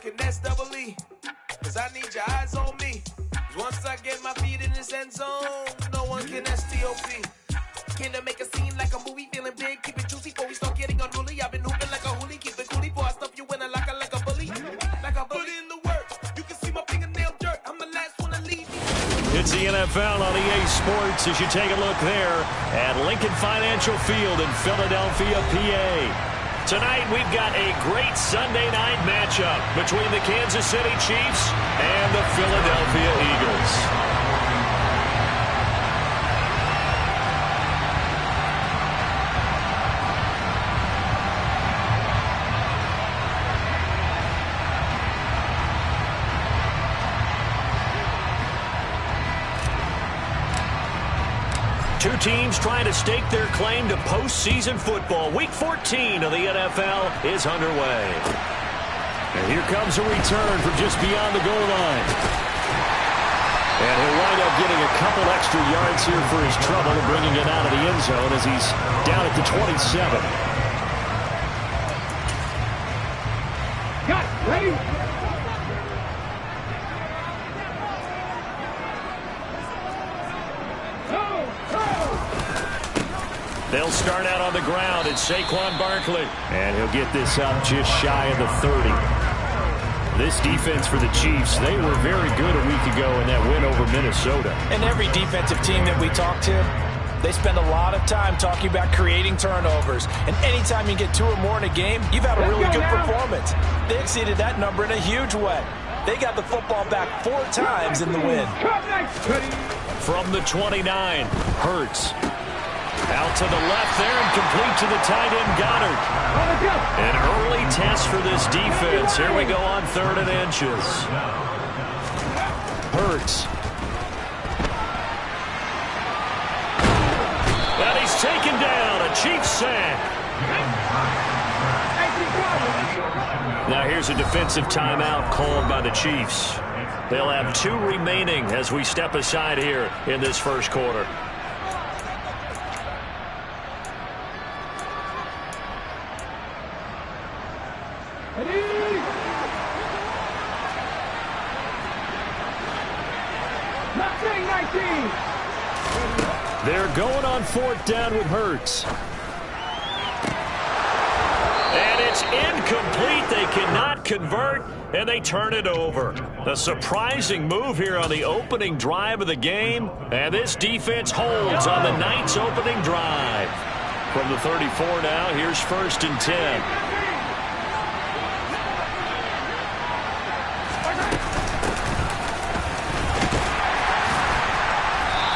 working, that's double E. Cause I need your eyes on me. Once I get my feet in this end zone, no one can STOP. Can I make a scene like a movie, feeling big, keep it juicy before we start getting unruly. I've been hooping like a hoolie, keep it coolie before I stuff you in a locker like a bully. Like a bully in the work, you can see my fingernail dirt. I'm the last one to leave. It's the NFL on EA Sports as you take a look there at Lincoln Financial Field in Philadelphia, PA. Tonight, we've got a great Sunday night matchup between the Kansas City Chiefs and the Philadelphia Eagles. Two teams trying to stake their claim to postseason football. Week 14 of the NFL is underway. And here comes a return from just beyond the goal line. And he'll wind up getting a couple extra yards here for his trouble and bringing it out of the end zone as he's down at the 27. Got it. Ready? They'll start out on the ground. It's Saquon Barkley. And he'll get this up just shy of the 30. This defense for the Chiefs, they were very good a week ago in that win over Minnesota. And every defensive team that we talk to, they spend a lot of time talking about creating turnovers. And anytime you get 2 or more in a game, you've had a really good performance. They exceeded that number in a huge way. They got the football back 4 times in the win. From the 29, Hurts. Out to the left there and complete to the tight end, Goddard. An early test for this defense. Here we go on 3rd and inches. Hurts. And he's taken down. A Chiefs sack. Now here's a defensive timeout called by the Chiefs. They'll have 2 remaining as we step aside here in this first quarter. They're going on 4th down with Hurts. And it's incomplete. They cannot convert, and they turn it over. A surprising move here on the opening drive of the game, and this defense holds on the Knights' opening drive. From the 34 now, here's 1st and 10.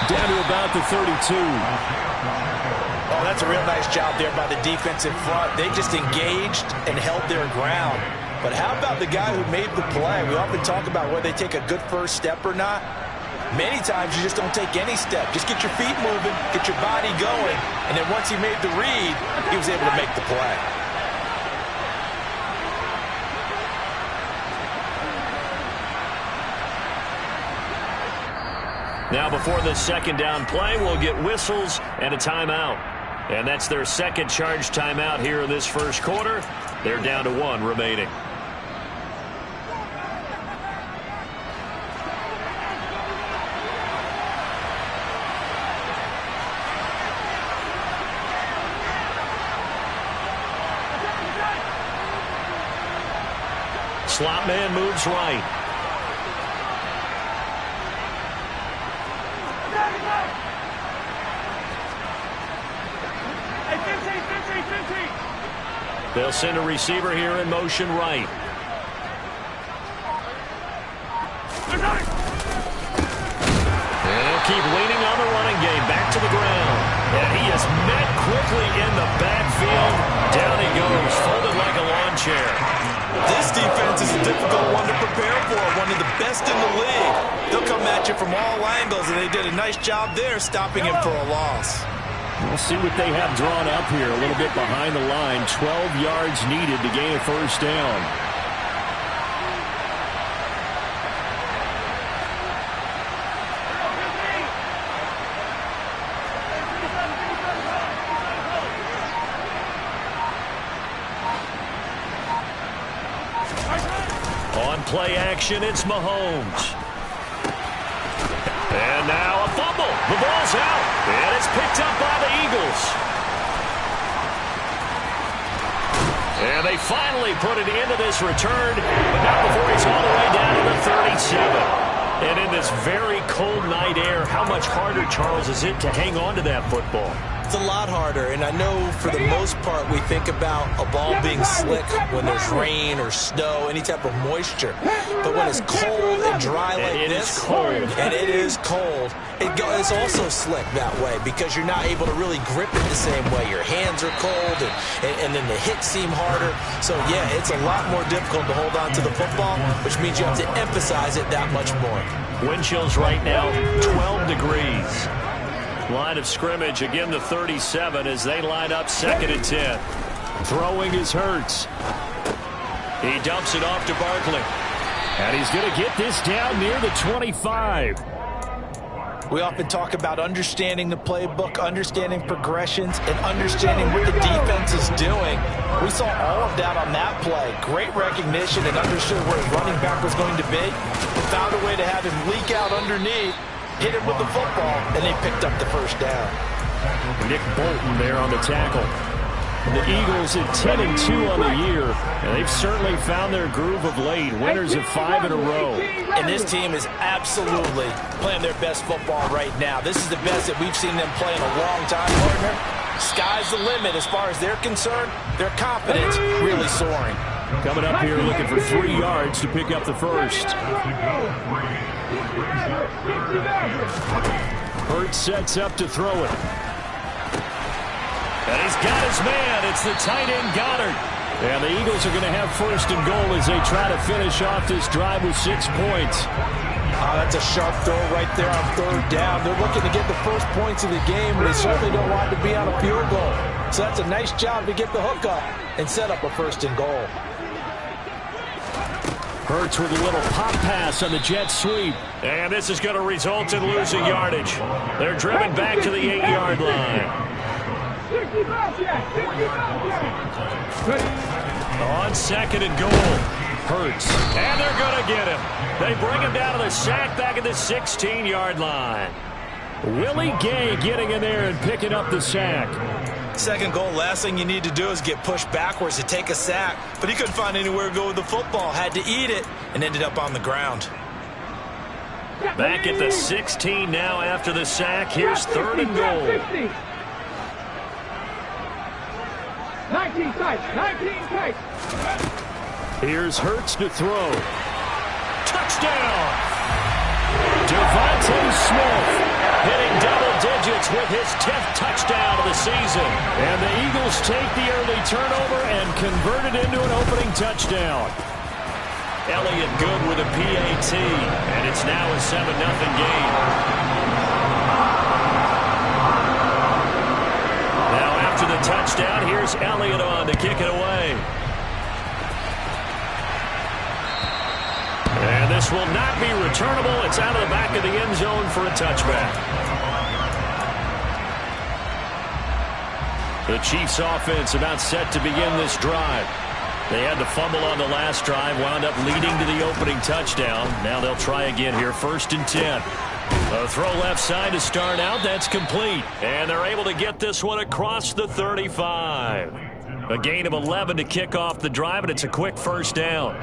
Down to about the 32. Oh, that's a real nice job there by the defensive front. They just engaged and held their ground. But how about the guy who made the play? We often talk about whether they take a good first step or not. Many times you just don't take any step. Just get your feet moving, get your body going, and then once he made the read, he was able to make the play. Now before this 2nd down play, we'll get whistles and a timeout. And that's their 2nd charge timeout here in this first quarter. They're down to 1 remaining. Slot man moves right. They'll send a receiver here in motion right. They'll keep leaning on the running game. Back to the ground. And he is met quickly in the backfield. Down he goes, folded like a lawn chair. This defense is a difficult one to prepare for, one of the best in the league. They'll come at you from all angles, and they did a nice job there stopping him for a loss. We'll see what they have drawn up here. A little bit behind the line. 12 yards needed to gain a 1st down. play action. It's Mahomes. And now a fumble. The ball's out. And it's picked up by the Eagles. And they finally put an end to this return, but not before he's all the way down to the 37. And in this very cold night air, how much harder, Charles, is it to hang on to that football? It's a lot harder, and I know for the most part we think about a ball being slick when there's rain or snow, any type of moisture. But when it's cold and dry like this, and it is cold, it's also slick that way because you're not able to really grip it the same way. Your hands are cold, and then the hits seem harder. So, yeah, it's a lot more difficult to hold on to the football, which means you have to emphasize it that much more. Wind chills right now, 12 degrees. Line of scrimmage, again the 37 as they line up 2nd and 10. Throwing is Hurts. He dumps it off to Barkley. And he's going to get this down near the 25. We often talk about understanding the playbook, understanding progressions, and understanding what the defense is doing. We saw all of that on that play. Great recognition and understood where his running back was going to be. Found a way to have him leak out underneath, hit him with the football, and they picked up the first down. Nick Bolton there on the tackle. The Eagles at 10-2 on the year, and they've certainly found their groove of late. Winners of 5 in a row. And this team is absolutely playing their best football right now. This is the best that we've seen them play in a long time, partner. Sky's the limit as far as they're concerned. Their confidence really soaring. Coming up here looking for 3 yards to pick up the first. Hurts sets up to throw it. And he's got his man. It's the tight end Goddard. And the Eagles are going to have 1st and goal as they try to finish off this drive with 6 points. That's a sharp throw right there on 3rd down. They're looking to get the first points of the game, but they certainly don't want to be on a field goal. So that's a nice job to get the hook up and set up a 1st and goal. Hurts with a little pop pass on the jet sweep. And this is going to result in losing yardage. They're driven back to the 8-yard line. On 2nd and goal, Hurts. And they're going to get him. They bring him down to the sack back at the 16-yard line. Willie Gay getting in there and picking up the sack. 2nd goal, last thing you need to do is get pushed backwards to take a sack. But he couldn't find anywhere to go with the football. Had to eat it and ended up on the ground. Back at the 16 now after the sack. Here's 3rd and goal. 19 tight. Here's Hurts to throw. Touchdown! Devontae Smith hitting double digits with his 10th touchdown of the season. And the Eagles take the early turnover and convert it into an opening touchdown. Elliott good with a PAT, and it's now a 7-0 game. Now after the touchdown, here's Elliott on to kick it away. And this will not be returnable. It's out of the back of the end zone for a touchback. The Chiefs offense about set to begin this drive. They had the fumble on the last drive, wound up leading to the opening touchdown. Now they'll try again here, 1st and 10. A throw left side to start out. That's complete. And they're able to get this one across the 35. A gain of 11 to kick off the drive, and it's a quick 1st down.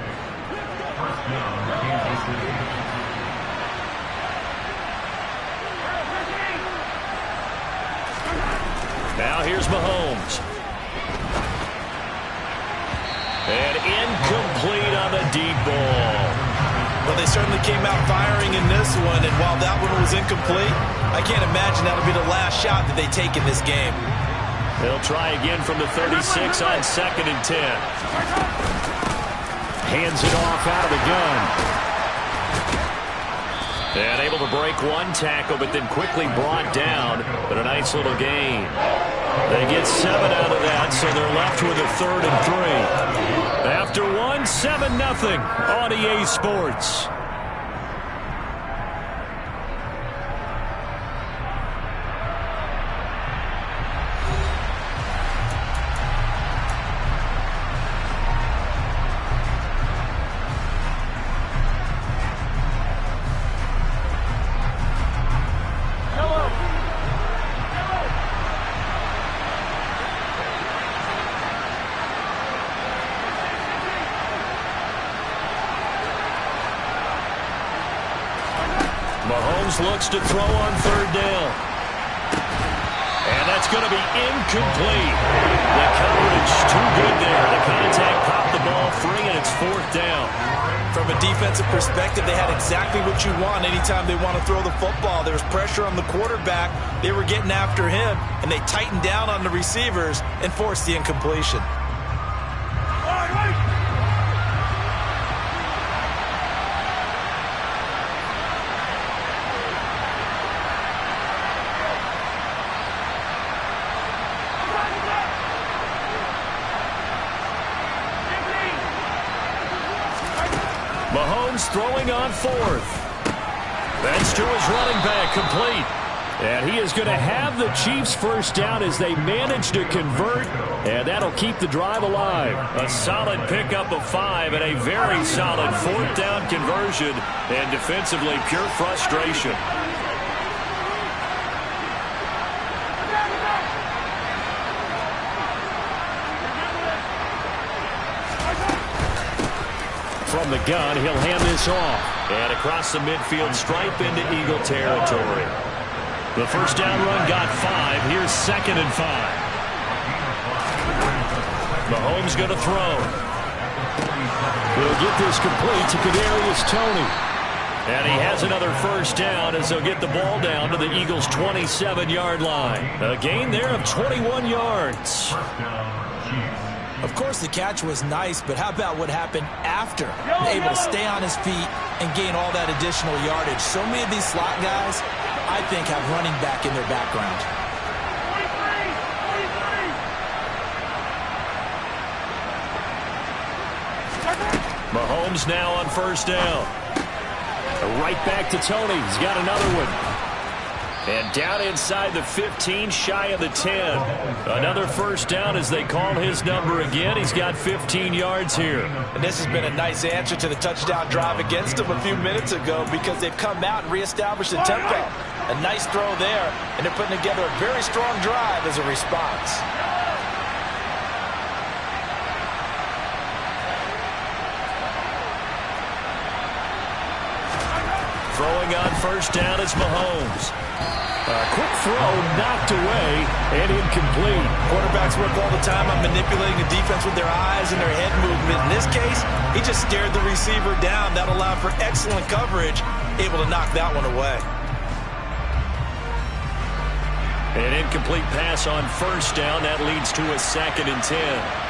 Now here's Mahomes. And incomplete on the deep ball. Well, they certainly came out firing in this one, and while that one was incomplete, I can't imagine that'll be the last shot that they take in this game. They'll try again from the 36 on 2nd and 10. Hands it off out of the gun. And able to break one tackle, but then quickly brought down. But a nice little gain. They get 7 out of that, so they're left with a 3rd and 3. After one, 7-0 on EA Sports. Mahomes looks to throw on third down. And that's going to be incomplete. The coverage too good there. The contact popped the ball free, and it's fourth down. From a defensive perspective, they had exactly what you want anytime they want to throw the football. There was pressure on the quarterback. They were getting after him, and they tightened down on the receivers and forced the incompletion. Mahomes throwing on fourth. That's to his running back, complete. And he is going to have the Chiefs first down as they manage to convert, and that'll keep the drive alive. A solid pickup of 5 and a very solid fourth down conversion, and defensively pure frustration. From the gun, he'll hand this off. And across the midfield stripe into Eagle territory. The first down run got 5. Here's 2nd and 5. Mahomes going to throw. He'll get this complete to Kadarius Toney. And he has another first down as they'll get the ball down to the Eagles' 27-yard line. A gain there of 21 yards. Of course, the catch was nice, but how about what happened after? Able to stay on his feet and gain all that additional yardage. So many of these slot guys, I think, have running back in their background. Mahomes now on first down. Right back to Toney. He's got another one. And down inside the 15, shy of the 10. Another first down as they call his number again. He's got 15 yards here. And this has been a nice answer to the touchdown drive against them a few minutes ago because they've come out and reestablished the tempo. A nice throw there, and they're putting together a very strong drive as a response. Throwing on first down is Mahomes. A quick throw knocked away and incomplete. Quarterbacks work all the time on manipulating the defense with their eyes and their head movement. In this case, he just stared the receiver down. That allowed for excellent coverage, able to knock that one away. An incomplete pass on first down. That leads to a 2nd and 10.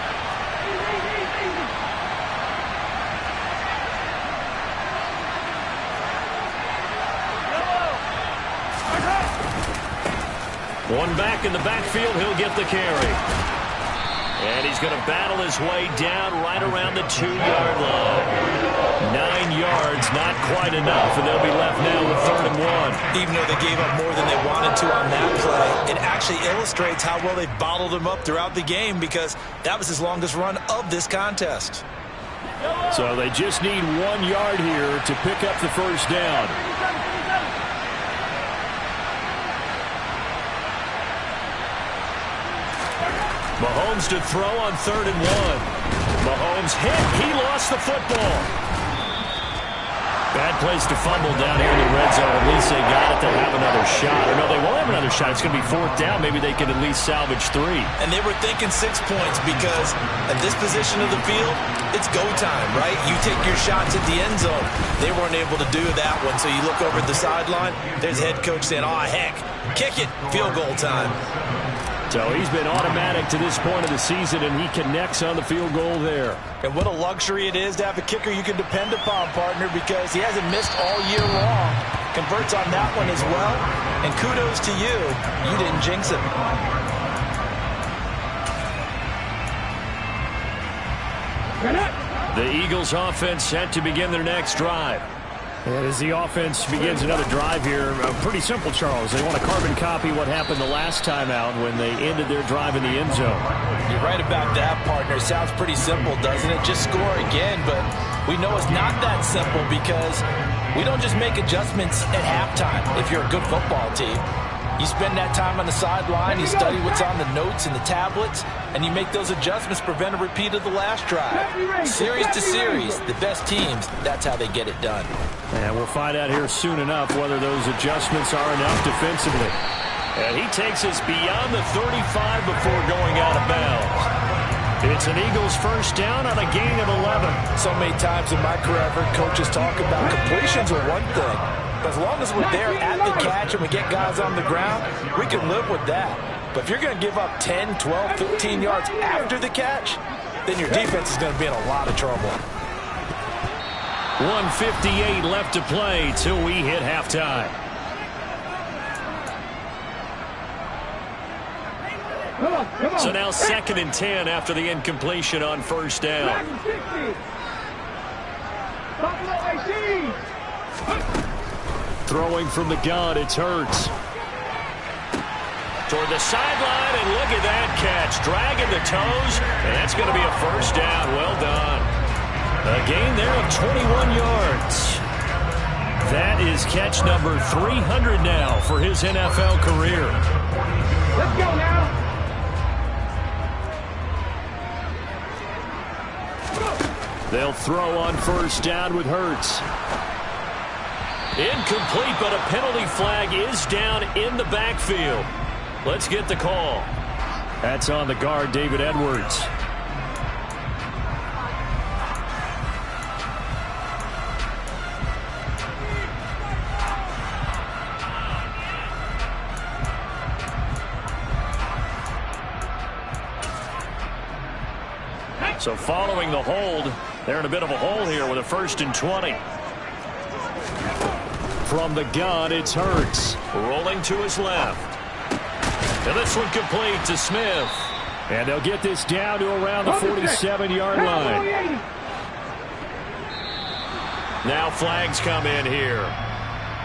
One back in the backfield, he'll get the carry. And he's going to battle his way down right around the 2-yard line. 9 yards, not quite enough, and they'll be left now with 3rd and 1. Even though they gave up more than they wanted to on that play, it actually illustrates how well they bottled him up throughout the game because that was his longest run of this contest. So they just need 1 yard here to pick up the first down. Mahomes to throw on 3rd and 1. Mahomes hit. He lost the football. Bad place to fumble down here in the red zone. At least they got it. They'll have another shot. Or no, they won't have another shot. It's going to be 4th down. Maybe they can at least salvage 3. And they were thinking 6 points because at this position of the field, it's go time, right? You take your shots at the end zone. They weren't able to do that one. So you look over at the sideline. There's the head coach saying, oh, heck, kick it. Field goal time. So he's been automatic to this point of the season, and he connects on the field goal there. And what a luxury it is to have a kicker you can depend upon, partner, because he hasn't missed all year long. Converts on that one as well. And kudos to you. You didn't jinx him. The Eagles offense set to begin their next drive. And as the offense begins another drive here, pretty simple, Charles. They want to carbon copy what happened the last time out when they ended their drive in the end zone. You're right about that, partner. Sounds pretty simple, doesn't it? Just score again, but we know it's not that simple because we don't just make adjustments at halftime if you're a good football team. You spend that time on the sideline, you study what's on the notes and the tablets, and you make those adjustments to prevent a repeat of the last drive. Series to series, the best teams, that's how they get it done. And we'll find out here soon enough whether those adjustments are enough defensively. And he takes us beyond the 35 before going out of bounds. It's an Eagles first down on a gain of 11. So many times in my career, I've heard coaches talk about completions are one thing. But as long as we're there at the catch and we get guys on the ground, we can live with that. But if you're going to give up 10, 12, 15 yards after the catch, then your defense is going to be in a lot of trouble. 1:58 left to play till we hit halftime. So now 2nd and 10 after the incompletion on first down. Throwing from the gun, it's Hurts. Toward the sideline, and look at that catch. Dragging the toes, and that's going to be a first down. Well done. A gain there of 21 yards. That is catch number 300 now for his NFL career. Let's go now. They'll throw on first down with Hurts. Incomplete, but a penalty flag is down in the backfield. Let's get the call. That's on the guard, David Edwards. So following the hold, they're in a bit of a hole here with a 1st and 20. From the gun, it's Hurts. Rolling to his left. And this one complete to Smith. And they'll get this down to around the 47-yard line. Now flags come in here.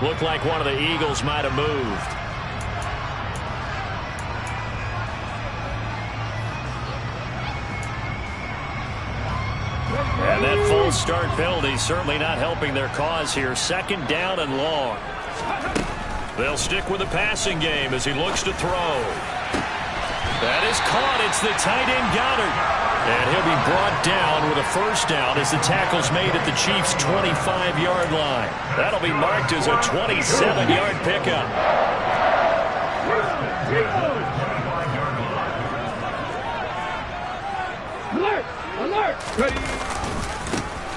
Looked like one of the Eagles might have moved. And that false start penalty certainly not helping their cause here. 2nd down and long. They'll stick with the passing game as he looks to throw. That is caught. It's the tight end Goddard. And he'll be brought down with a first down as the tackle's made at the Chiefs' 25-yard line. That'll be marked as a 27-yard pickup. Alert! Alert! Ready!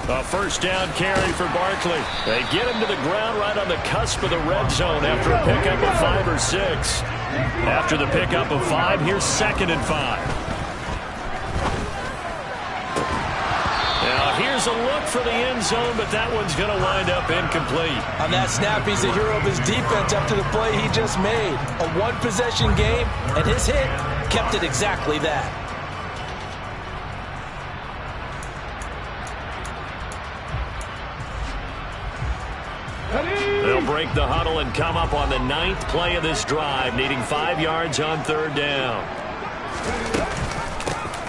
A first down carry for Barkley. They get him to the ground right on the cusp of the red zone after a pickup of 5 or 6. After the pickup of 5, here's 2nd and 5. Now here's a look for the end zone, but that one's going to wind up incomplete. On that snap, he's the hero of his defense after the play he just made. A one-possession game, and his hit kept it exactly that. They'll break the huddle and come up on the 9th play of this drive, needing 5 yards on 3rd down.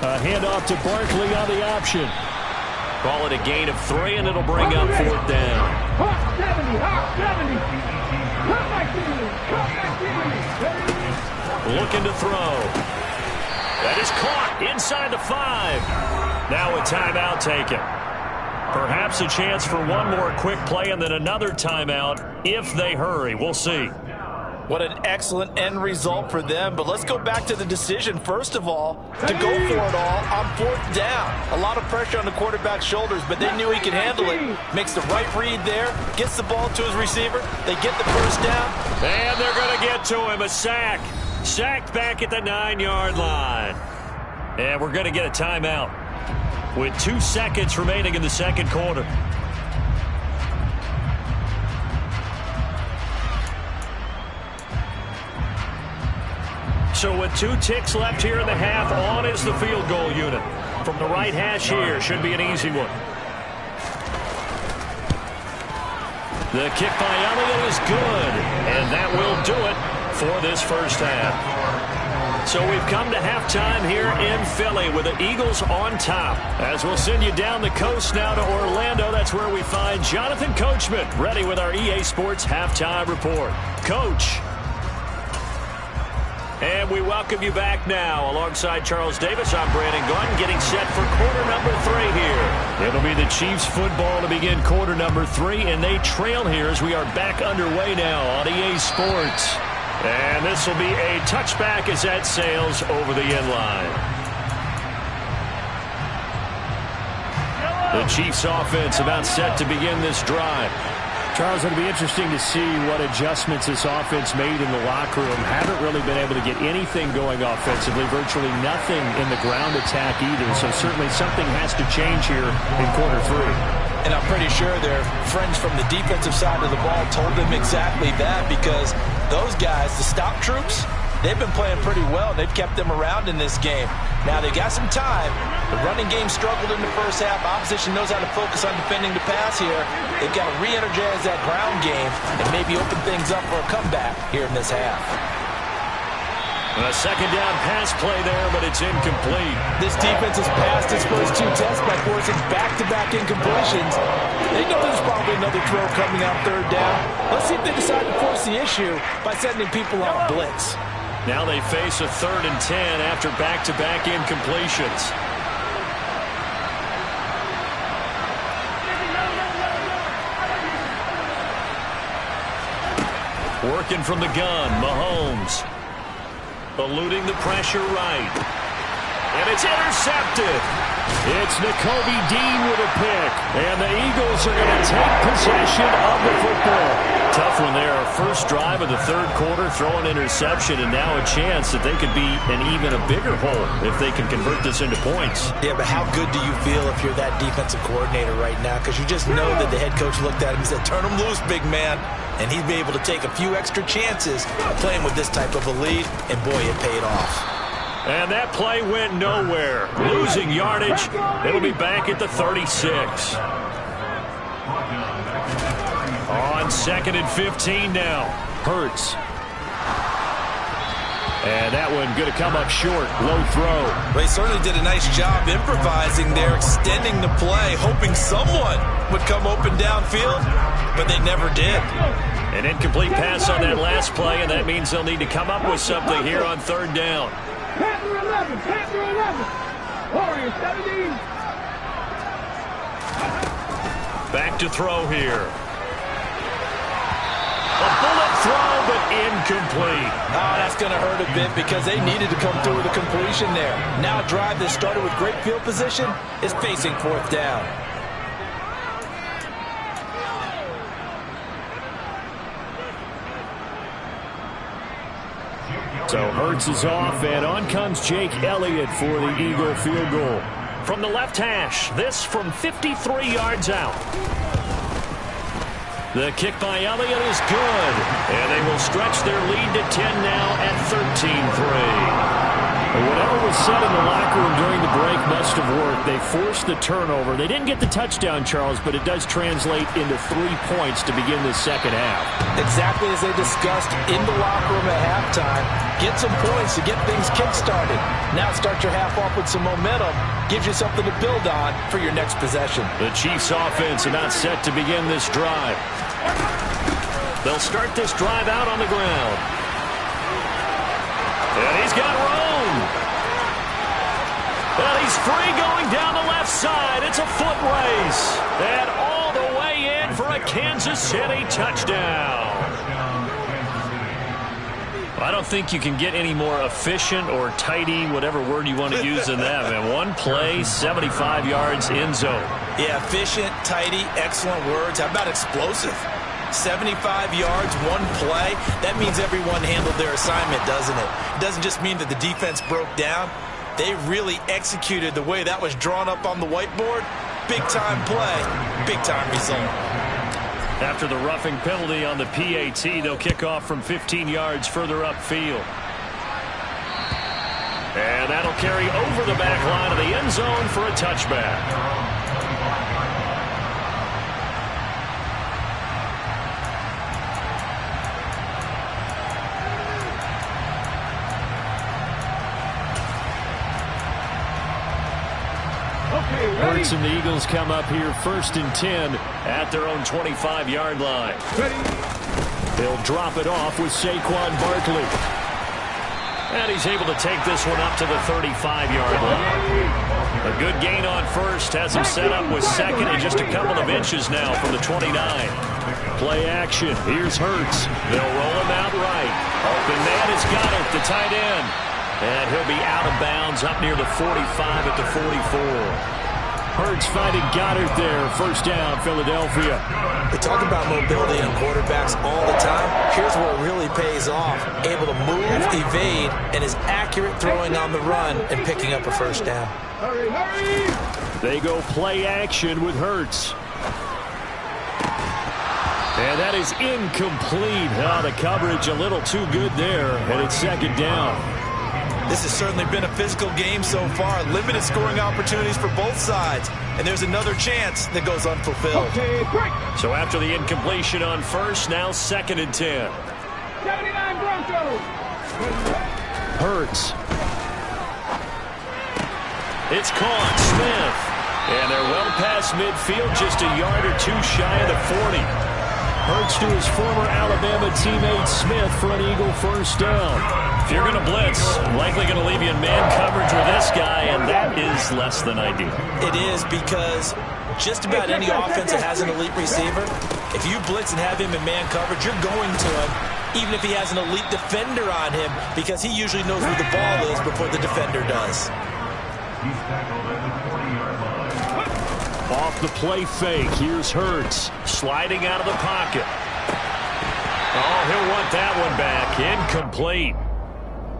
A handoff to Barkley on the option. Call it a gain of 3, and it'll bring up 4th down. Hawk 70, Hawk 70. Looking to throw. That is caught inside the 5. Now a timeout taken. Perhaps a chance for one more quick play and then another timeout if they hurry. We'll see. What an excellent end result for them. But let's go back to the decision, first of all, to go for it all on 4th down. A lot of pressure on the quarterback's shoulders, but they knew he could handle it. Makes the right read there, gets the ball to his receiver. They get the first down. And they're going to get to him. A sack. Sacked back at the 9-yard line. And we're going to get a timeout with 2 seconds remaining in the 2nd quarter. So with 2 ticks left here in the half, on is the field goal unit. From the right hash here, should be an easy one. The kick by Elliott is good, and that will do it for this first half. So we've come to halftime here in Philly with the Eagles on top. As we'll send you down the coast now to Orlando, that's where we find Jonathan Coachman ready with our EA Sports Halftime Report. Coach. And we welcome you back now. Alongside Charles Davis, I'm Brandon Gaudin, getting set for quarter number 3 here. It'll be the Chiefs football to begin quarter number 3, and they trail here as we are back underway now on EA Sports. And this will be a touchback as that sails over the end line. The Chiefs offense about set to begin this drive. Charles, it'll be interesting to see what adjustments this offense made in the locker room. Haven't really been able to get anything going offensively, virtually nothing in the ground attack either. So certainly something has to change here in quarter 3. And I'm pretty sure their friends from the defensive side of the ball told them exactly that, because those guys, the stop troops, they've been playing pretty well. They've kept them around in this game. Now they got some time. The running game struggled in the first half. Opposition knows how to focus on defending the pass here. They've got to re-energize that ground game and maybe open things up for a comeback here in this half. A second down pass play there, but it's incomplete. This defense has passed its first 2 tests by forcing back-to-back incompletions. They know there's probably another throw coming out third down. Let's see if they decide to force the issue by sending people on a blitz. Now they face a 3rd and 10 after back-to-back incompletions. Working from the gun, Mahomes. Eluding the pressure right. And it's intercepted. It's Nakobe Dean with a pick. And the Eagles are going to take possession of the football. Tough one there. First drive of the 3rd quarter, throw an interception, and now a chance that they could be in even a bigger hole if they can convert this into points. Yeah, but how good do you feel if you're that defensive coordinator right now? Because you just know that the head coach looked at him and said, turn him loose, big man. And he'd be able to take a few extra chances playing with this type of a lead, and boy, it paid off. And that play went nowhere. Losing yardage. It'll be back at the 36. On 2nd and 15 now. Hurts. And that one going to come up short. Low throw. They certainly did a nice job improvising there, extending the play, hoping someone would come open downfield, but they never did. An incomplete pass on that last play, and that means they'll need to come up with something here on 3rd down. Panther 11, Panther 11. Warriors 17. Back to throw here. A bullet throw, but incomplete. Oh, that's going to hurt a bit because they needed to come through with a completion there. Now a drive that started with great field position is facing 4th down. So Hurts is off, and on comes Jake Elliott for the Eagle field goal. From the left hash, this from 53 yards out. The kick by Elliott is good, and they will stretch their lead to 10 now at 13-3. Whatever was said in the locker room during the break must have worked. They forced the turnover. They didn't get the touchdown, Charles, but it does translate into 3 points to begin the second half. Exactly as they discussed in the locker room at halftime. Get some points to get things kick-started. Now start your half off with some momentum. Gives you something to build on for your next possession. The Chiefs offense about set to begin this drive. They'll start this drive out on the ground. And he's got room. And he's free going down the left side. It's a foot race. And all the way in for a Kansas City touchdown. I don't think you can get any more efficient or tidy, whatever word you want to use in that, man. One play, 75 yards, end zone. Yeah, efficient, tidy, excellent words. How about explosive? 75 yards, one play. That means everyone handled their assignment, doesn't it? It doesn't just mean that the defense broke down. They really executed the way that was drawn up on the whiteboard. Big-time play, big-time result. After the roughing penalty on the PAT, they'll kick off from 15 yards further upfield. And that'll carry over the back line of the end zone for a touchback. Hurts and the Eagles come up here 1st and 10 at their own 25-yard line. They'll drop it off with Saquon Barkley. And he's able to take this one up to the 35-yard line. A good gain on first has him set up with second and just a couple of inches now from the 29. Play action. Here's Hurts. They'll roll him out right. Open man has got it, the tight end. And he'll be out of bounds up near the 45 at the 44. Hurts finding Goddard there. First down, Philadelphia. We talk about mobility in quarterbacks all the time. Here's where it really pays off. Able to move, evade, and is accurate throwing on the run and picking up a first down. Hurry, hurry! They go play action with Hurts. And that is incomplete. The coverage a little too good there, and it's second down. This has certainly been a physical game so far. Limited scoring opportunities for both sides. And there's another chance that goes unfulfilled. Okay, break! So after the incompletion on first, now second and 10. 79 Broncos! Hurts. It's caught. Smith. And they're well past midfield, just a yard or two shy of the 40. Hurts to his former Alabama teammate Smith for an Eagle first down. If you're going to blitz, likely going to leave you in man coverage with this guy, and that is less than ideal. It is, because just about any offense that has an elite receiver, if you blitz and have him in man coverage, you're going to him, even if he has an elite defender on him, because he usually knows where the ball is before the defender does. Off the play fake, here's Hurts, sliding out of the pocket. Oh, he'll want that one back. Incomplete.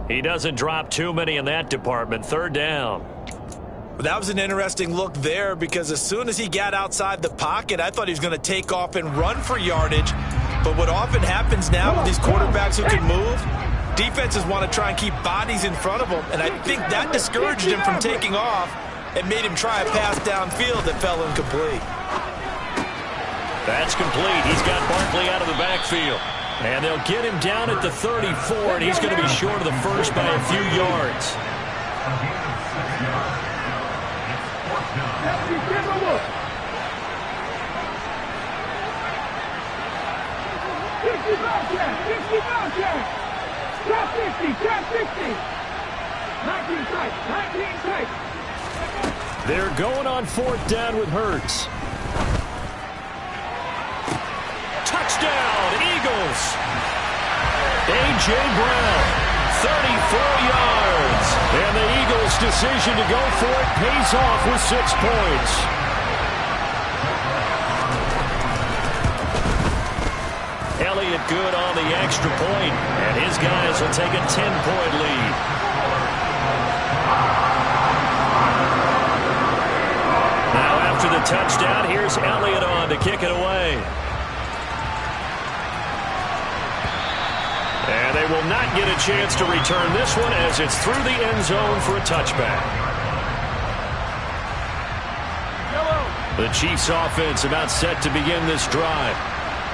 He doesn't drop too many in that department. Third down. That was an interesting look there, because as soon as he got outside the pocket, I thought he was going to take off and run for yardage. But what often happens now with these quarterbacks who can move, defenses want to try and keep bodies in front of them, and I think that discouraged him from taking off and made him try a pass downfield that fell incomplete. That's complete. He's got Barkley out of the backfield. And they'll get him down at the 34, and he's going to be short of the first by a few yards. They're going on fourth down with Hurts. Touchdown, Eagles. A.J. Brown, 34 yards. And the Eagles' decision to go for it pays off with 6 points. Elliott good on the extra point, and his guys will take a 10-point lead. Now after the touchdown, here's Elliott on to kick it away. And they will not get a chance to return this one as it's through the end zone for a touchback. The Chiefs offense about set to begin this drive.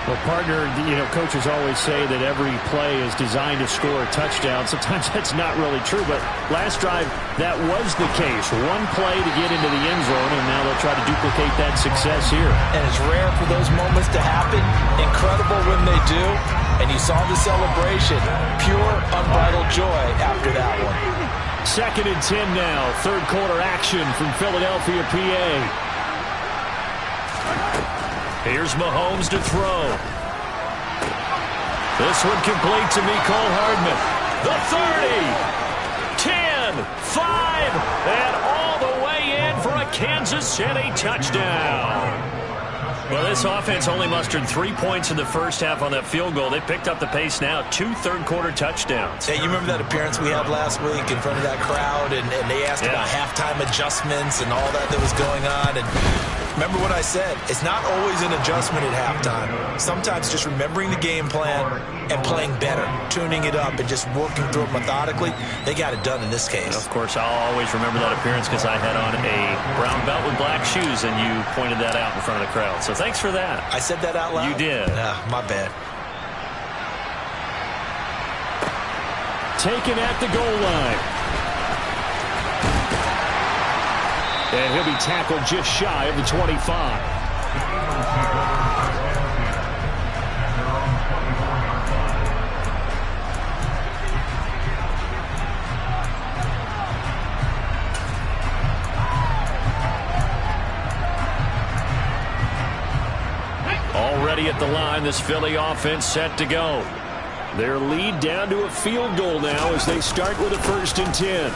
Well, partner, coaches always say that every play is designed to score a touchdown. Sometimes that's not really true, but last drive, that was the case. One play to get into the end zone, and now they'll try to duplicate that success here. And it's rare for those moments to happen. Incredible when they do. And you saw the celebration. Pure, unbridled joy after that one. Second and 10 now. Third quarter action from Philadelphia, PA. Here's Mahomes to throw. This one complete to Mecole Hardman. The 30, 10, 5, and all the way in for a Kansas City touchdown. Well, this offense only mustered 3 points in the first half on that field goal. They picked up the pace now. 2 third-quarter touchdowns. Hey, you remember that appearance we had last week in front of that crowd, and they asked about halftime adjustments and all that was going on. And remember what I said. It's not always an adjustment at halftime. Sometimes just remembering the game plan and playing better, tuning it up, and just working through it methodically. They got it done in this case. Of course, I'll always remember that appearance because I had on a brown belt with black shoes, and you pointed that out in front of the crowd. So thanks for that. I said that out loud? You did. My bad. Taken at the goal line. And he'll be tackled just shy of the 25. at the line. This Philly offense set to go. Their lead down to a field goal now as they start with a 1st and 10.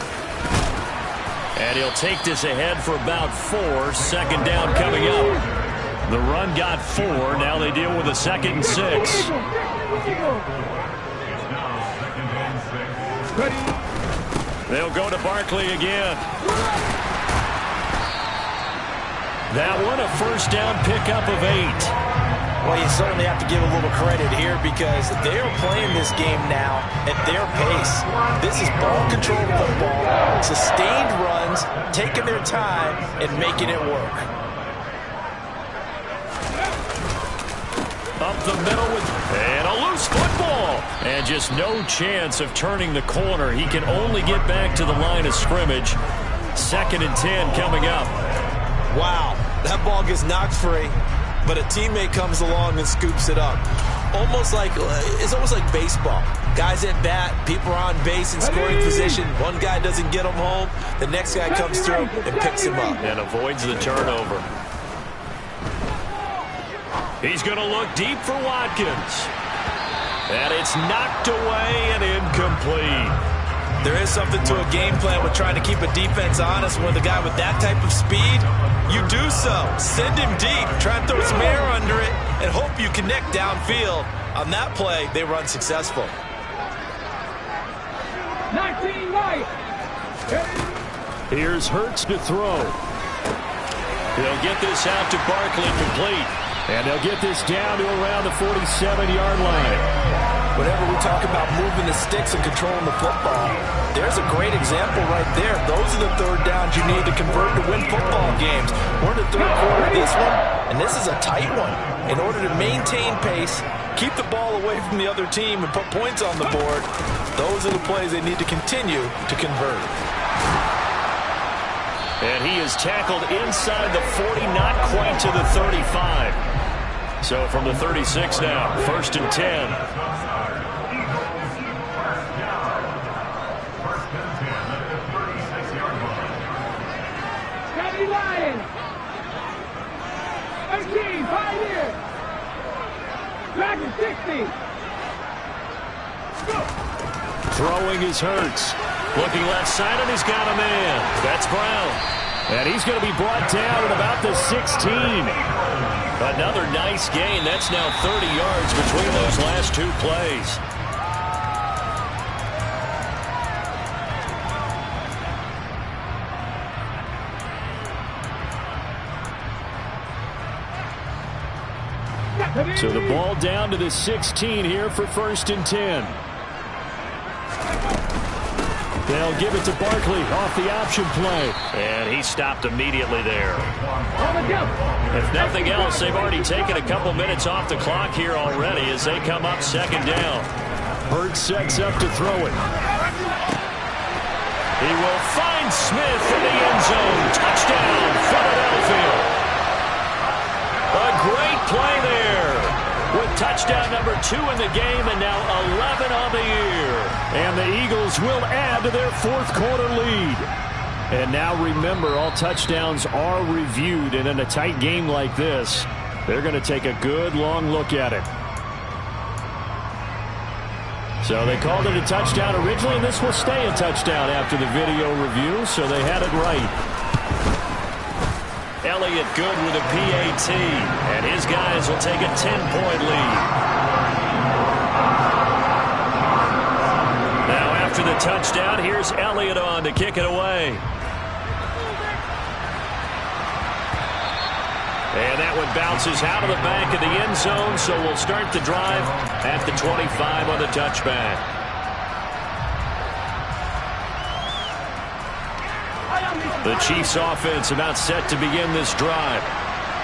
And he'll take this ahead for about 4. 2nd down coming up. The run got 4. Now they deal with a 2nd and 6. They'll go to Barkley again. That one a 1st down pickup of 8. Well, you certainly have to give a little credit here because they are playing this game now at their pace. This is ball control football, sustained runs, taking their time and making it work. Up the middle and a loose football. And just no chance of turning the corner. He can only get back to the line of scrimmage. 2nd and 10 coming up. Wow, that ball gets knocked free, but a teammate comes along and scoops it up. It's almost like baseball. Guys at bat, people are on base in scoring position. One guy doesn't get him home. The next guy comes through and picks him up. And avoids the turnover. He's going to look deep for Watkins. And it's knocked away and incomplete. There is something to a game plan with trying to keep a defense honest. With a guy with that type of speed, you do so. Send him deep. Try and throw some air under it and hope you connect downfield. On that play, they run successful. 19 right. Here's Hurts to throw. He'll get this out to Barkley complete. And they'll get this down to around the 47-yard line. Whenever we talk about moving the sticks and controlling the football, there's a great example right there. Those are the 3rd downs you need to convert to win football games. We're in the 3rd quarter of this one, and this is a tight one. In order to maintain pace, keep the ball away from the other team, and put points on the board, those are the plays they need to continue to convert. And he is tackled inside the 40, not quite to the 35. So from the 36 now, 1st and 10. Lion. 18, Pioneer. Dragon 60. Throwing is Hurts. Looking left side, and he's got a man. That's Brown. And he's going to be brought down at about the 16. Another nice gain. That's now 30 yards between those last 2 plays. So the ball down to the 16 here for 1st and 10. They'll give it to Barkley off the option play. And he stopped immediately there. If nothing else, they've already taken a couple minutes off the clock here already as they come up 2nd down. Hurts sets up to throw it. He will find Smith in the end zone. Touchdown, Philadelphia. A great play there with touchdown number 2 in the game and now 11 on the year. And the Eagles will add to their 4th quarter lead. And now remember, all touchdowns are reviewed, and in a tight game like this, they're going to take a good long look at it. So they called it a touchdown originally, and this will stay a touchdown after the video review, so they had it right. Elliott good with a PAT, and his guys will take a 10-point lead. Now after the touchdown, here's Elliott on to kick it away. And that one bounces out of the back of the end zone, so we'll start the drive at the 25 on the touchback. The Chiefs offense about set to begin this drive.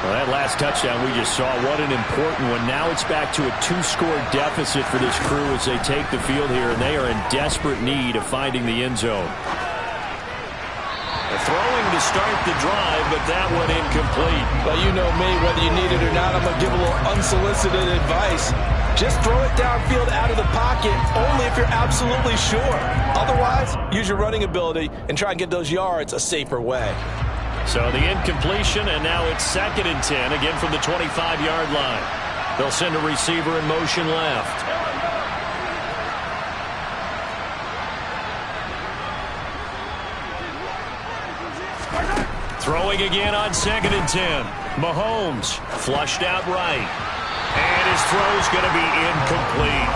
Well, that last touchdown we just saw, what an important one. Now it's back to a 2-score deficit for this crew as they take the field here, and they are in desperate need of finding the end zone. Throwing to start the drive, but that one incomplete. But you know me, whether you need it or not, I'm going to give a little unsolicited advice. Just throw it downfield out of the pocket only if you're absolutely sure. Otherwise, use your running ability and try and get those yards a safer way. So the incompletion, and now it's 2nd and 10, again from the 25-yard line. They'll send a receiver in motion left. Throwing again on 2nd and 10. Mahomes flushed out right. And his throw's going to be incomplete.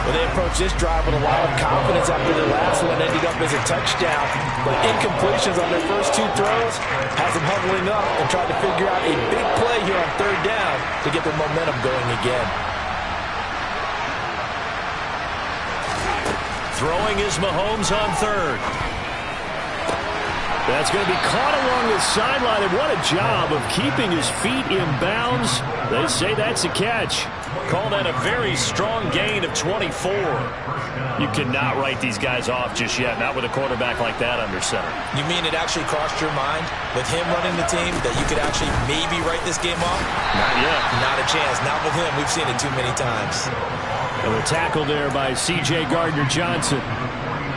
Well, they approached this drive with a lot of confidence after their last one ended up as a touchdown. But incompletions on their first 2 throws has them huddling up and trying to figure out a big play here on 3rd down to get their momentum going again. Throwing is Mahomes on 3rd. That's going to be caught along the sideline, and what a job of keeping his feet in bounds. They say that's a catch. Call that a very strong gain of 24. You cannot write these guys off just yet, not with a quarterback like that under center. You mean it actually crossed your mind with him running the team that you could actually maybe write this game off? Not yet. Not a chance. Not with him. We've seen it too many times. And the tackle there by C.J. Gardner-Johnson.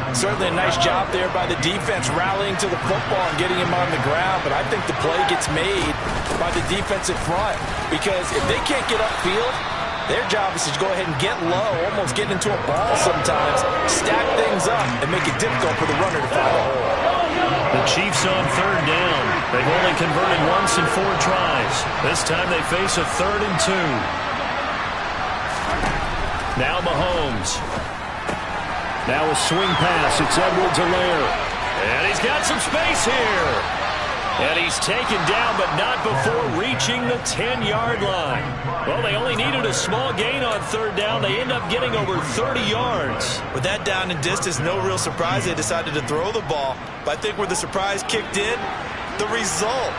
Certainly a nice job there by the defense rallying to the football and getting him on the ground, but I think the play gets made by the defensive front because if they can't get upfield, their job is to go ahead and get low, almost get into a ball sometimes, stack things up, and make it difficult for the runner to find a hole. The Chiefs on 3rd down. They've only converted once in 4 tries. This time they face a 3rd and 2. Now Mahomes. Now a swing pass. It's Edwards-Helaire. And he's got some space here. And he's taken down, but not before reaching the 10-yard line. Well, they only needed a small gain on 3rd down. They end up getting over 30 yards. With that down and distance, no real surprise they decided to throw the ball. But I think where the surprise kicked in, the result.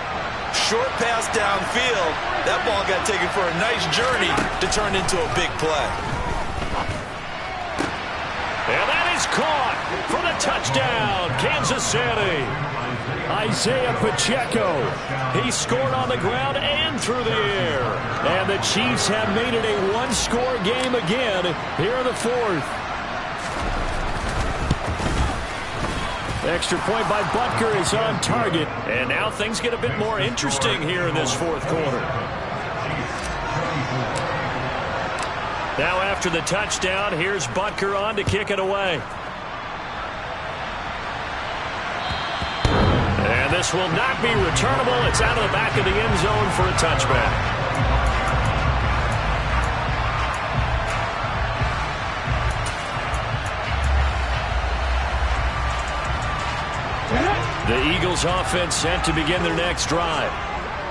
Short pass downfield. That ball got taken for a nice journey to turn into a big play. And that is caught for the touchdown, Kansas City. Isaiah Pacheco. He scored on the ground and through the air. And the Chiefs have made it a 1-score game again here in the 4th. Extra point by Butker is on target. And now things get a bit more interesting here in this 4th quarter. Now after the touchdown, here's Butker on to kick it away. And this will not be returnable. It's out of the back of the end zone for a touchback. The Eagles offense set to begin their next drive.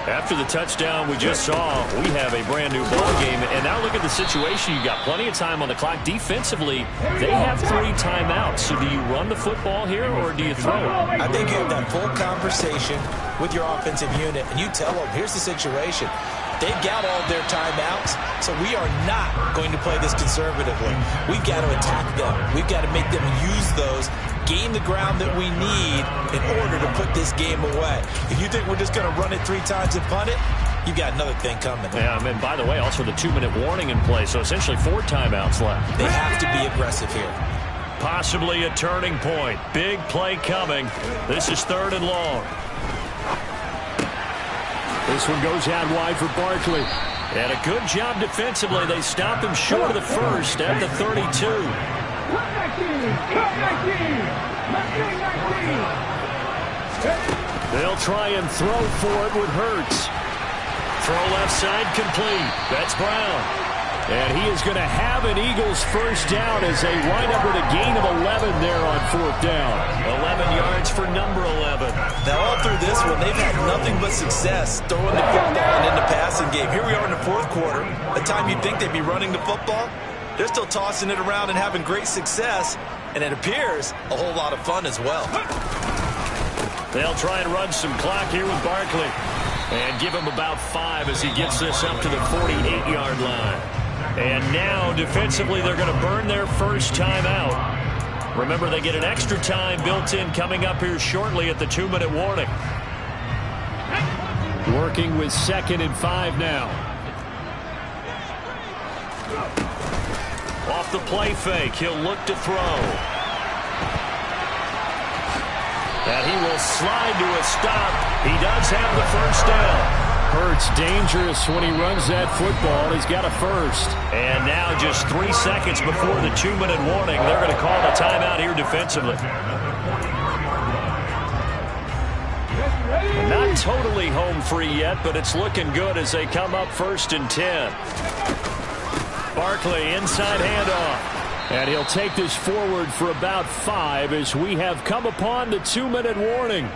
After the touchdown we just saw, we have a brand new ball game. And now look at the situation. You've got plenty of time on the clock. Defensively, they have 3 timeouts. So do you run the football here or do you throw it? I think you have that full conversation with your offensive unit, and you tell them, here's the situation. They've got all their timeouts, so we are not going to play this conservatively. We've got to attack them. We've got to make them use those, gain the ground that we need in order to put this game away. If you think we're just going to run it 3 times and punt it, you've got another thing coming. Yeah, and by the way, also the 2-minute warning in play, so essentially 4 timeouts left. They have to be aggressive here. Possibly a turning point. Big play coming. This is 3rd and long. This one goes out wide for Barkley. And a good job defensively. They stop him short of the first at the 32. They'll try and throw for it with Hurts. Throw left side complete. That's Brown. And he is going to have an Eagles first down as they wind up with a gain of 11 there on 4th down. 11 yards for number 11. Now all through this one, they've had nothing but success throwing the football and in the passing game. Here we are in the 4th quarter. The time you'd think they'd be running the football, they're still tossing it around and having great success. And it appears a whole lot of fun as well. They'll try and run some clock here with Barkley. And give him about 5 as he gets this up to the 48-yard line. And now, defensively, they're going to burn their first timeout. Remember, they get an extra time built in coming up here shortly at the 2-minute warning. Working with 2nd and 5 now. Off the play fake, he'll look to throw. And he will slide to a stop. He does have the first down. Hurts dangerous when he runs that football. He's got a first. And now just 3 seconds before the 2-minute warning, they're going to call a timeout here defensively. Not totally home free yet, but it's looking good as they come up 1st and 10. Barkley inside handoff. And he'll take this forward for about 5 as we have come upon the 2-minute warning.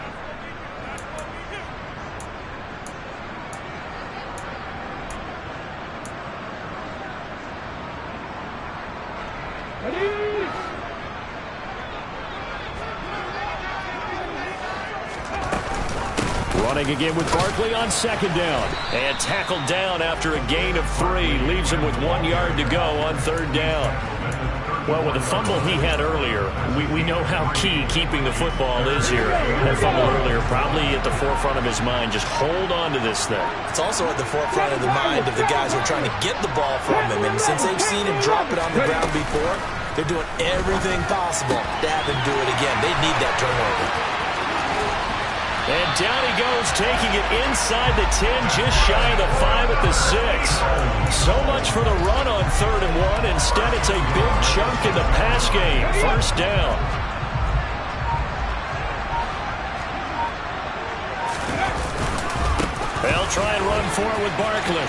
Running again with Barkley on 2nd down. And tackled down after a gain of 3. Leaves him with 1 yard to go on 3rd down. Well, with the fumble he had earlier, we know how key keeping the football is here. That fumble earlier probably at the forefront of his mind. Just hold on to this thing. It's also at the forefront of the mind of the guys who are trying to get the ball from him. And since they've seen him drop it on the ground before, they're doing everything possible to have him do it again. They need that turnover. And down he goes, taking it inside the 10, just shy of the 5 at the 6. So much for the run on 3rd and 1. Instead, it's a big chunk in the pass game. 1st down. They'll try and run forward with Barkley.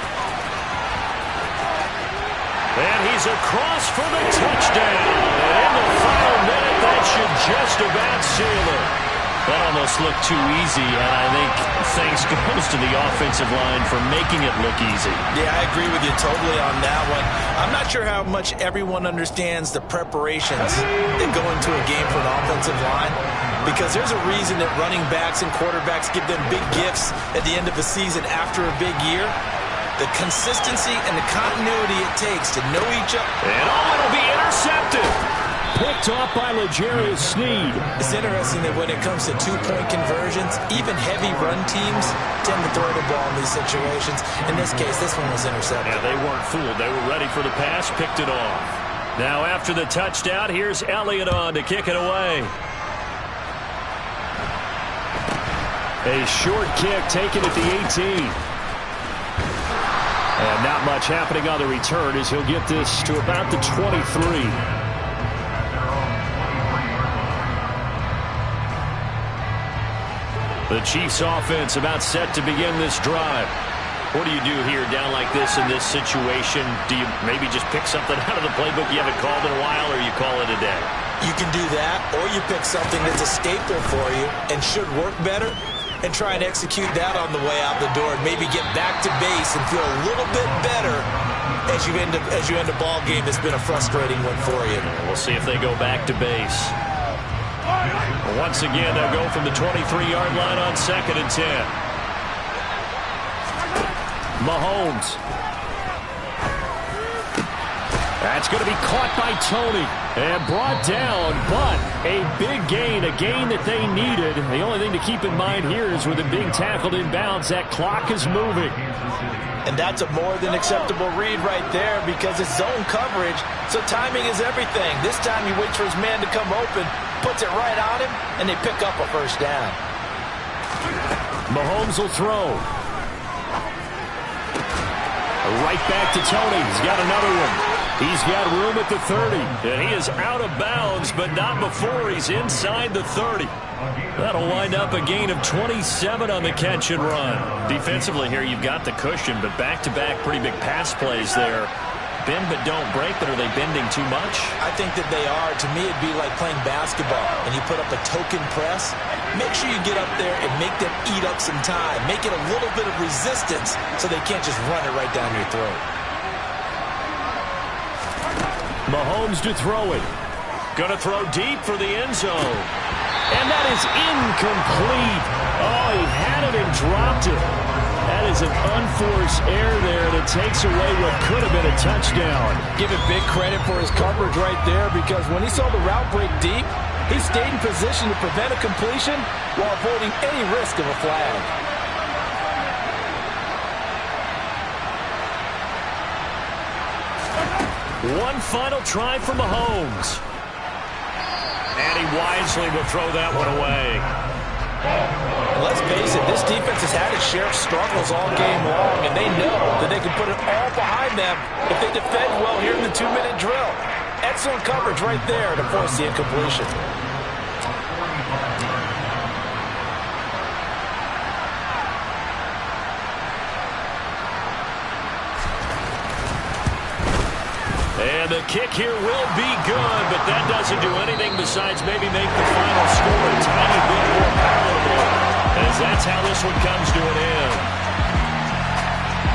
And he's across for the touchdown. And in the final minute, that should just about seal it. That almost looked too easy, and I think thanks goes to the offensive line for making it look easy. Yeah, I agree with you totally on that one. I'm not sure how much everyone understands the preparations that go into a game for an offensive line, because there's a reason that running backs and quarterbacks give them big gifts at the end of a season after a big year. The consistency and the continuity it takes to know each other. And it'll be intercepted. Picked off by L'Jarius Sneed. It's interesting that when it comes to two-point conversions, even heavy run teams tend to throw the ball in these situations. In this case, this one was intercepted. Yeah, they weren't fooled. They were ready for the pass, picked it off. Now after the touchdown, here's Elliott on to kick it away. A short kick taken at the 18. And not much happening on the return as he'll get this to about the 23. The Chiefs offense about set to begin this drive. What do you do here down like this in this situation? Do you maybe just pick something out of the playbook you haven't called in a while, or you call it a day? You can do that, or you pick something that's a staple for you and should work better and try and execute that on the way out the door and maybe get back to base and feel a little bit better as you end a ball game that's been a frustrating one for you. We'll see if they go back to base. Once again, they'll go from the 23-yard line on 2nd and 10. Mahomes. That's going to be caught by Tony and brought down, but a big gain, a gain that they needed. The only thing to keep in mind here is with him being tackled inbounds, that clock is moving. And that's a more than acceptable read right there because it's zone coverage, so timing is everything. This time he waits for his man to come open, puts it right on him, and they pick up a first down. Mahomes will throw. Right back to Tony. He's got another one. He's got room at the 30. And he is out of bounds, but not before he's inside the 30. That'll wind up a gain of 27 on the catch and run. Defensively here, you've got the cushion, but back-to-back pretty big pass plays there. Bend but don't break, but are they bending too much? I think that they are. To me, it'd be like playing basketball, and you put up a token press. Make sure you get up there and make them eat up some time. Make it a little bit of resistance so they can't just run it right down your throat. Mahomes to throw it. Gonna throw deep for the end zone. And that is incomplete. Oh, he had it and dropped it. That is an unforced error there that takes away what could have been a touchdown. Give it big credit for his coverage right there because when he saw the route break deep, he stayed in position to prevent a completion while avoiding any risk of a flag. One final try for Mahomes. And he wisely will throw that one away. Let's face it, This defense has had its share of struggles all game long, and they know that they can put it all behind them if they defend well here in the 2-minute drill. Excellent coverage right there to force the incompletion. And the kick here will be good, but that doesn't do anything besides maybe make the final score a tiny bit more palatable, as that's how this one comes to an end.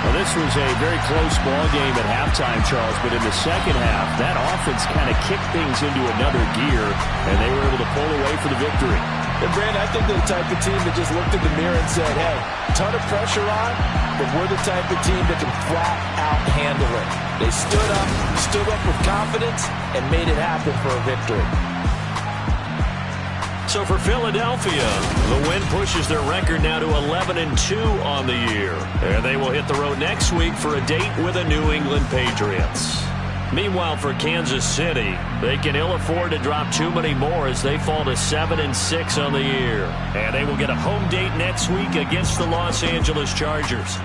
Well, this was a very close ball game at halftime, Charles, but in the second half, that offense kind of kicked things into another gear, and they were able to pull away for the victory. And, Brandon, I think they're the type of team that just looked in the mirror and said, hey, ton of pressure on, but we're the type of team that can flat out handle it. They stood up with confidence, and made it happen for a victory. So for Philadelphia, the win pushes their record now to 11-2 on the year. And they will hit the road next week for a date with the New England Patriots. Meanwhile, for Kansas City, they can ill afford to drop too many more as they fall to 7-6 on the year. And they will get a home date next week against the Los Angeles Chargers.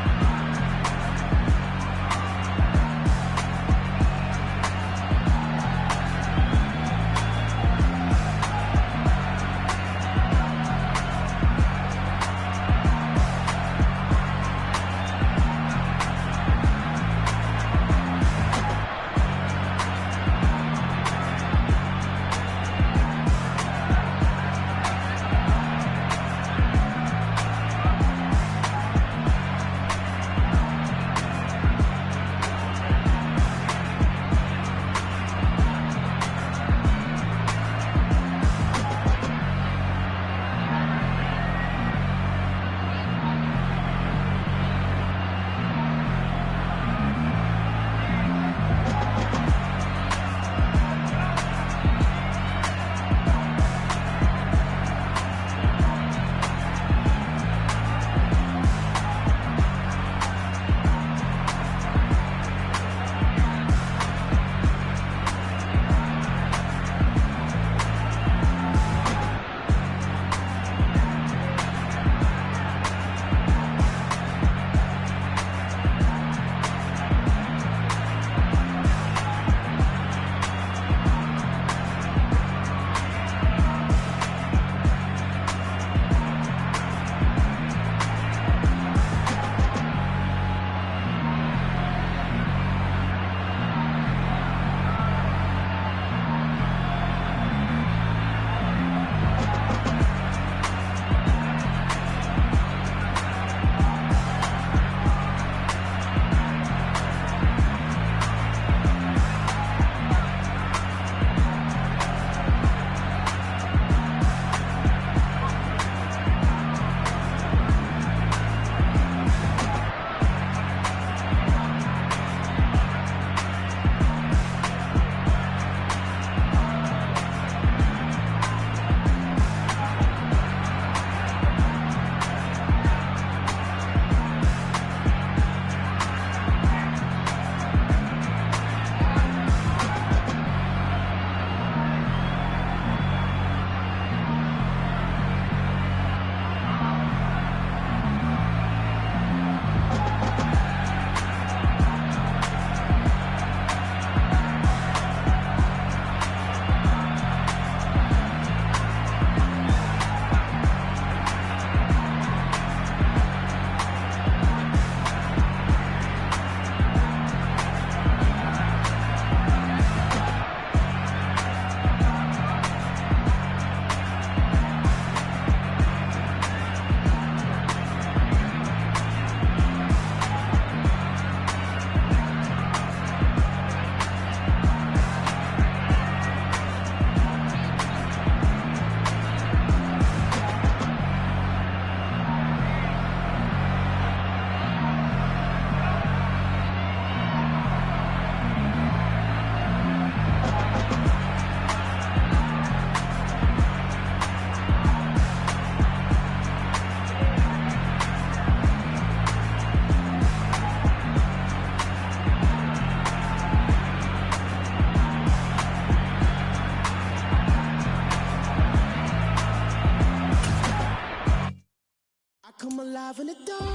come alive in the dark.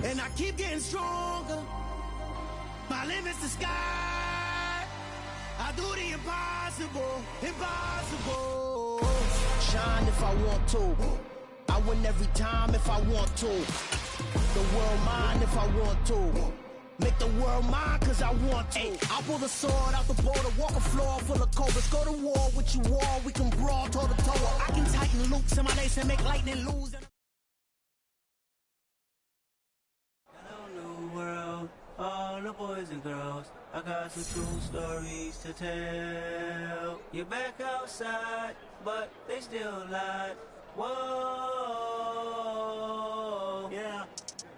And I keep getting stronger. My limit's the sky. I do the impossible, impossible. Shine if I want to. I win every time if I want to. The world mine if I want to. Make the world mine cause I want to. I pull the sword out the border, walk a floor full of cobras. Go to war with you all, we can brawl toe to toe. I can tighten loops in my lace and make lightning lose. Hello, new world, all the boys and girls. I got some true stories to tell. You're back outside, but they still lied. Whoa, yeah.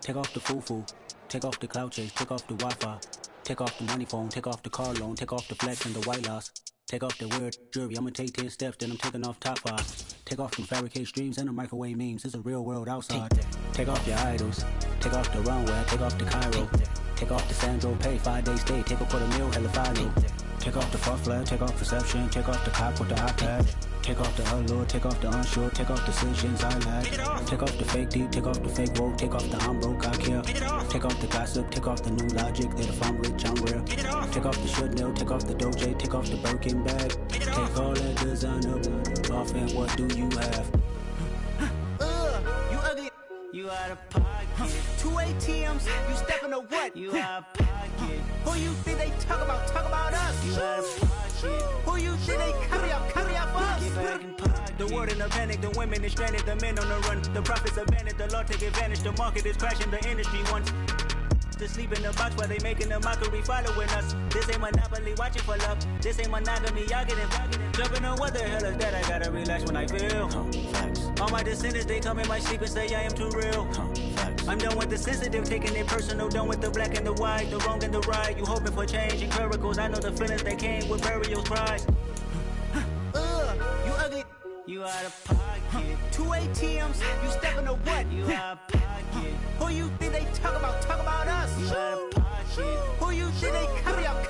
Take off the foo-foo. Take off the cloud chase, take off the Wi-Fi. Take off the money phone, take off the car loan, take off the flex and the white loss. Take off the weird jewelry, I'ma take 10 steps, then I'm taking off top 5. Take off them fabricate streams and the microwave memes, it's a real world outside. Take off your idols, take off the runway, take off the Cairo. Take off the Sandro pay, 5-day stay, take off for the meal, hella final. Take off the far flag, take off perception, take off the cop with the iPad. Take off the allure, take off the unsure, take off decisions I lack. Take off the fake deep, take off the fake woke, take off the I'm broke, I care. Take off the gossip, take off the new logic, that if I'm rich, I'm real. Take off the should know, take off the doje, take off the Birkin bag. Take all that designer off and what do you have? You ugly, you out of pocket. 2 ATMs, you stepping to what? You out of pocket. Who you think they talk about us? You out of pocket. Who you think they carry up us? Get back in pocket. The world in a panic, the women is stranded, the men on the run. The profits abandoned, the law take advantage, the market is crashing, the industry wants to sleep in the box while they making a mockery following us. This ain't Monopoly, watching for love. This ain't monogamy, y'all getting jumping on what the hell is that? I gotta relax when I feel. All my descendants, they come in my sleep and say I am too real. I'm done with the sensitive, taking it personal. Done with the black and the white, the wrong and the right. You hoping for change and miracles. I know the feelings that came with burial cries. You ugly, you out of pocket. 2 ATMs, you stepping to what? You out of pocket. Who you think they talk about us? You out of pocket. Who you think they carry up?